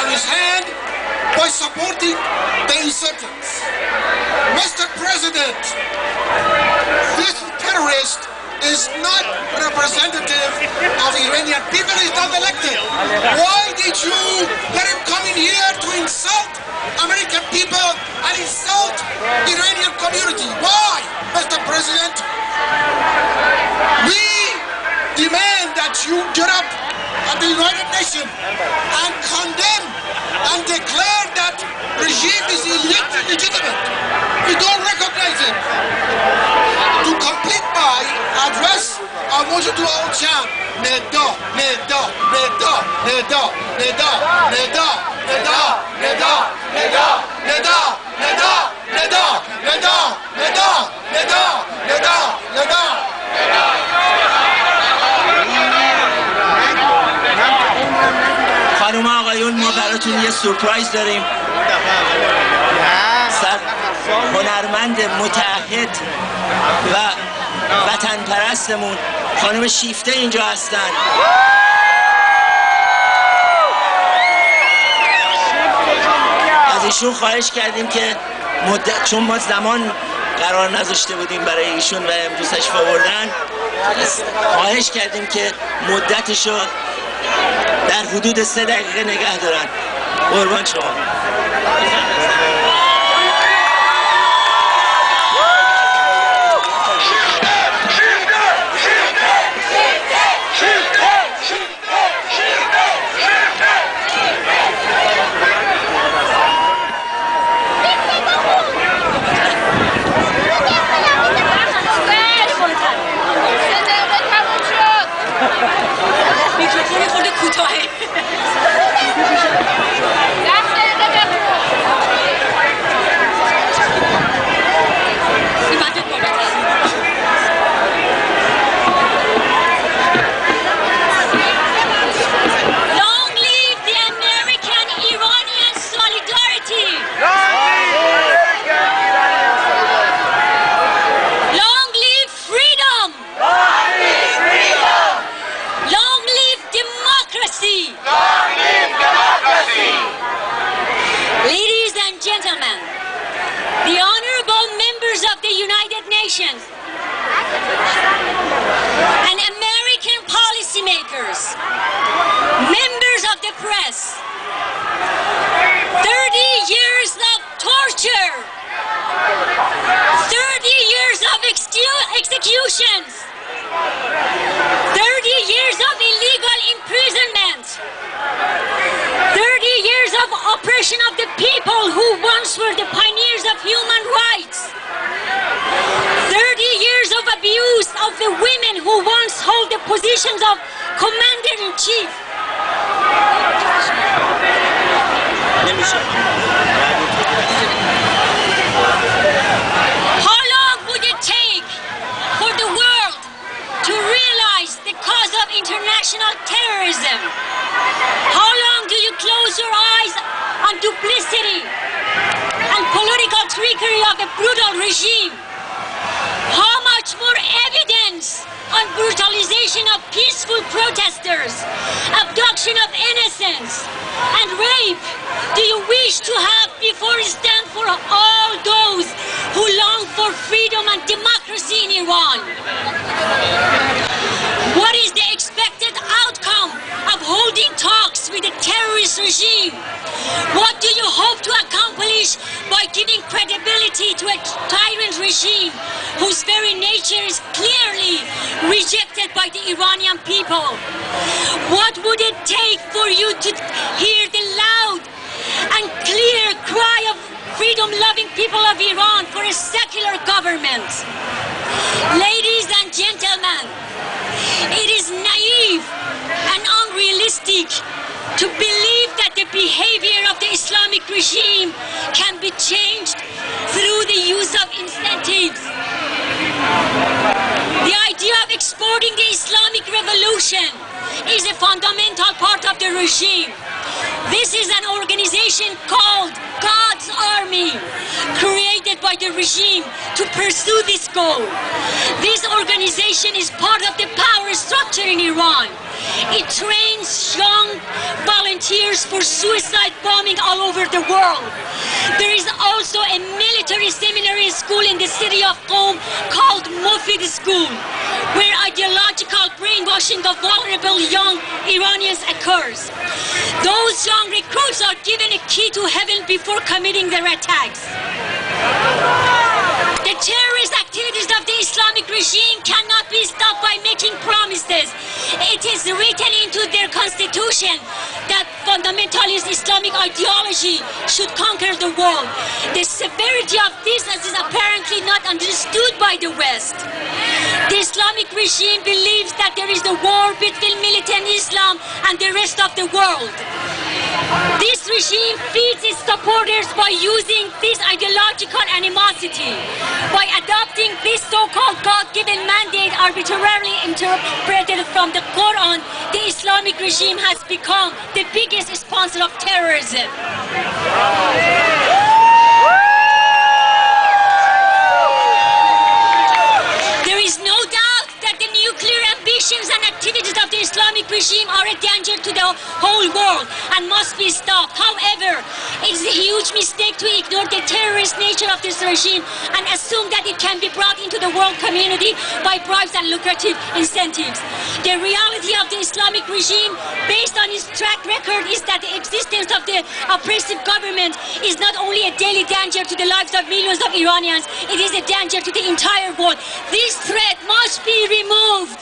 on his hand by supporting the insurgents. Mr. President, this terrorist is not representative of Iranian people. He's not elected. Why did you let him come in here to insult American people and insult Iranian community? Why, Mr. President? We demand that you get up at the United Nations and condemn and declare that regime is illegitimate. We don't recognize it. To complete my address, I want you to all chant Neda, Neda, Neda, Neda, Neda, Neda, Neda, Neda, Neda, Neda, Neda, Neda, Neda, Neda, Neda, Neda, Neda. خانم آقایون، ما براتون یه سورپرایز داریم. هنرمند متعهد و وطن پرستمون خانم شیفته اینجا هستن. از ایشون خواهش کردیم که چون ما زمان قرار نذاشته بودیم برای ایشون و امروز تشریف آوردن، خواهش کردیم که مدتشو در حدود 3 دقیقه نگه دارن. قربان شما. میکروفون خورده کوتاهه. Ladies and gentlemen, the honorable members of the United Nations and American policymakers, members of the press, 30 years of torture, 30 years of executions, 30 years of illegal imprisonment, 30 years of oppression of the people who once were the pioneers of human rights, 30 years of abuse of the women who once held the positions of commander-in-chief. How long would it take for the world to realize the cause of international terrorism? How long do you close your eyes on duplicity and political trickery of a brutal regime? How much more evidence on brutalization of peaceful protesters, abduction of innocents, and rape do you wish to have before you stand for all those who long for freedom and democracy in Iran? What is the expected outcome of holding talks with the terrorist regime? What do you hope to accomplish by giving credibility to a tyrant regime whose very nature is clearly rejected by the Iranian people? What would it take for you to hear the loud and clear cry of freedom-loving people of Iran for a secular government? Ladies and gentlemen, it is naive and unrealistic to believe that the behavior of the Islamic regime can be changed through the use of incentives. The idea of exporting the Islamic revolution is a fundamental part of the regime. This is an organization called God's army created by the regime to pursue this goal. This organization is part of the power structure in Iran. It trains young volunteers for suicide bombing all over the world. There is also a military seminary school in the city of Qom called Mufid School, where ideological brainwashing of vulnerable young Iranians occurs. Those young recruits are given a key to heaven before committing their attacks. The terrorist activities of the Islamic regime cannot be stopped by making promises. It is written into their constitution that fundamentalist Islamic ideology should conquer the world. The severity of this is apparently not understood by the West. The Islamic regime believes that there is a war between militant Islam and the rest of the world. This regime feeds its supporters by using this ideological animosity. By adopting this so-called God-given mandate arbitrarily interpreted from the Quran, the Islamic regime has become the biggest sponsor of terrorism. There is no doubt that the nuclear ambitions and activities of the Islamic regime are a danger to the whole world and must be stopped. However, it is a huge mistake to ignore the terrorist nature of this regime and assume that it can be brought into the world community by bribes and lucrative incentives. The reality of the Islamic regime, based on its track record, is that the existence of the oppressive government is not only a daily danger to the lives of millions of Iranians, it is a danger to the entire world. This threat must be removed.